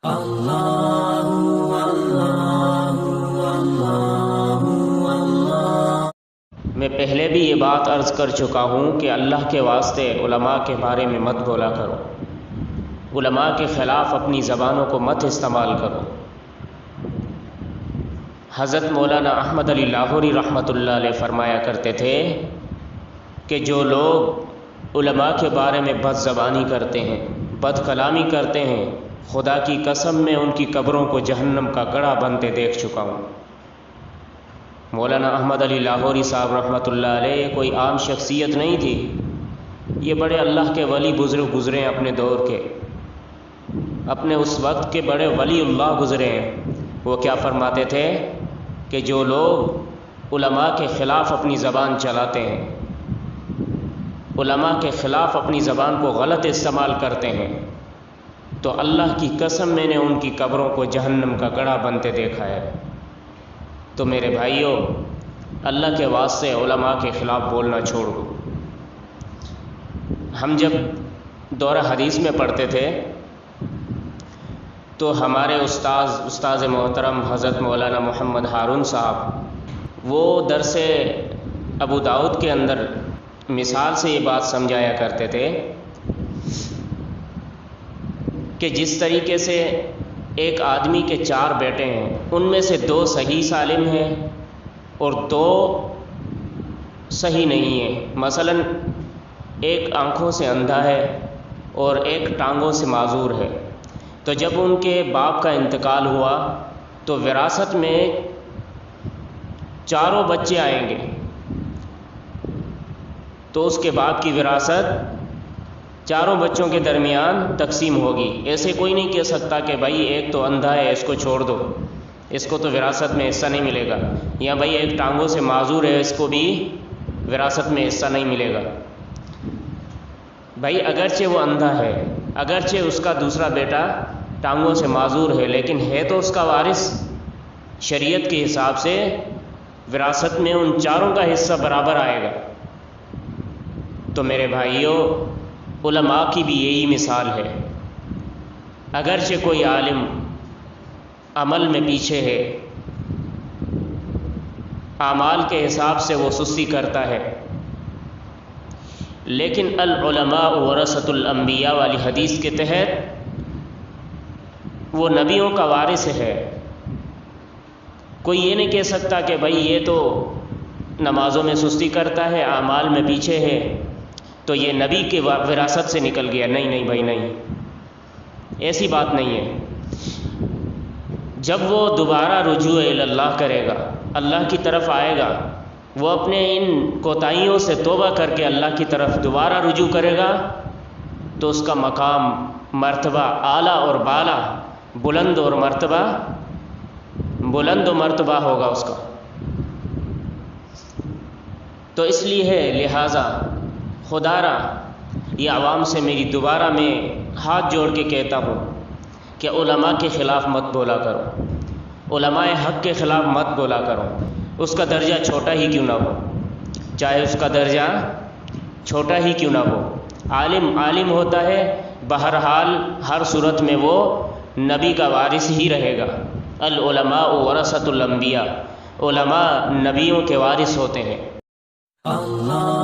میں پہلے بھی یہ بات عرض کر چکا ہوں کہ اللہ کے واسطے علماء کے بارے میں مت بولا کرو، علماء کے خلاف اپنی زبانوں کو مت استعمال کرو۔ حضرت مولانا احمد علی لاہوری رحمۃ اللہ علیہ فرمایا کرتے تھے کہ جو لوگ علماء کے بارے میں بد زبانی کرتے ہیں، بد کلامی کرتے ہیں، خدا کی قسم میں ان کی قبروں کو جہنم کا گڑھا بنتے دیکھ چکا ہوں۔ مولانا احمد علی لاہوری صاحب رحمۃ اللہ علیہ کوئی عام شخصیت نہیں تھی، یہ بڑے اللہ کے ولی بزرگ گزرے ہیں، اپنے دور کے، اپنے اس وقت کے بڑے ولی اللہ گزرے ہیں۔ وہ کیا فرماتے تھے کہ جو لوگ علماء کے خلاف اپنی زبان چلاتے ہیں، علماء کے خلاف اپنی زبان کو غلط استعمال کرتے ہیں، تو اللہ کی قسم میں نے ان کی قبروں کو جہنم کا گڑھا بنتے دیکھا ہے۔ تو میرے بھائیوں، اللہ کے واسطے علماء کے خلاف بولنا چھوڑو۔ ہم جب دورہ حدیث میں پڑھتے تھے تو ہمارے استاذ محترم حضرت مولانا محمد ہارون صاحب وہ درس ابو داؤد کے اندر مثال سے یہ بات سمجھایا کرتے تھے کہ جس طریقے سے ایک آدمی کے 4 بیٹے ہیں، ان میں سے 2 صحیح سالم ہیں اور 2 صحیح نہیں ہیں۔ مثلا ایک آنکھوں سے اندھا ہے اور ایک ٹانگوں سے معذور ہے۔ تو جب ان کے باپ کا انتقال ہوا تو وراثت میں 4 بچے آئیں گے، تو اس کے باپ کی وراثت 4 بچوں کے درمیان تقسیم ہوگی۔ ایسے کوئی نہیں کہہ سکتا کہ بھائی ایک تو اندھا ہے، اس کو چھوڑ دو، اس کو تو وراثت میں حصہ نہیں ملے گا، یا بھائی ایک ٹانگوں سے معذور ہے، اس کو بھی وراثت میں حصہ نہیں ملے گا۔ بھائی اگرچہ وہ اندھا ہے، اگرچہ اس کا دوسرا بیٹا ٹانگوں سے معذور ہے، لیکن ہے تو اس کا وارث۔ شریعت کے حساب سے وراثت میں ان 4 کا حصہ برابر آئے گا۔ تو میرے بھائیوں، علماء کی بھی یہی مثال ہے۔ اگرچہ کوئی عالم عمل میں پیچھے ہے، اعمال کے حساب سے وہ سستی کرتا ہے، لیکن العلماء ورثۃ الانبیاء والی حدیث کے تحت وہ نبیوں کا وارث ہے۔ کوئی یہ نہیں کہہ سکتا کہ بھائی یہ تو نمازوں میں سستی کرتا ہے، اعمال میں پیچھے ہے، تو یہ نبی کے وراثت سے نکل گیا۔ نہیں نہیں بھائی، نہیں، ایسی بات نہیں ہے۔ جب وہ دوبارہ رجوع اللہ کرے گا، اللہ کی طرف آئے گا، وہ اپنے ان کوتاہیوں سے توبہ کر کے اللہ کی طرف دوبارہ رجوع کرے گا، تو اس کا مقام، مرتبہ اعلیٰ اور بالا، بلند و مرتبہ ہوگا اس کا۔ تو اس لیے لہٰذا خدا را یہ عوام سے میری دوبارہ میں ہاتھ جوڑ کے کہتا ہوں کہ علماء کے خلاف مت بولا کرو، علماء حق کے خلاف مت بولا کرو، اس کا درجہ چھوٹا ہی کیوں نہ ہو، چاہے اس کا درجہ چھوٹا ہی کیوں نہ ہو۔ عالم ہوتا ہے، بہرحال ہر صورت میں وہ نبی کا وارث ہی رہے گا۔ العلماء ورثۃ الانبیاء، علماء نبیوں کے وارث ہوتے ہیں۔ اللہ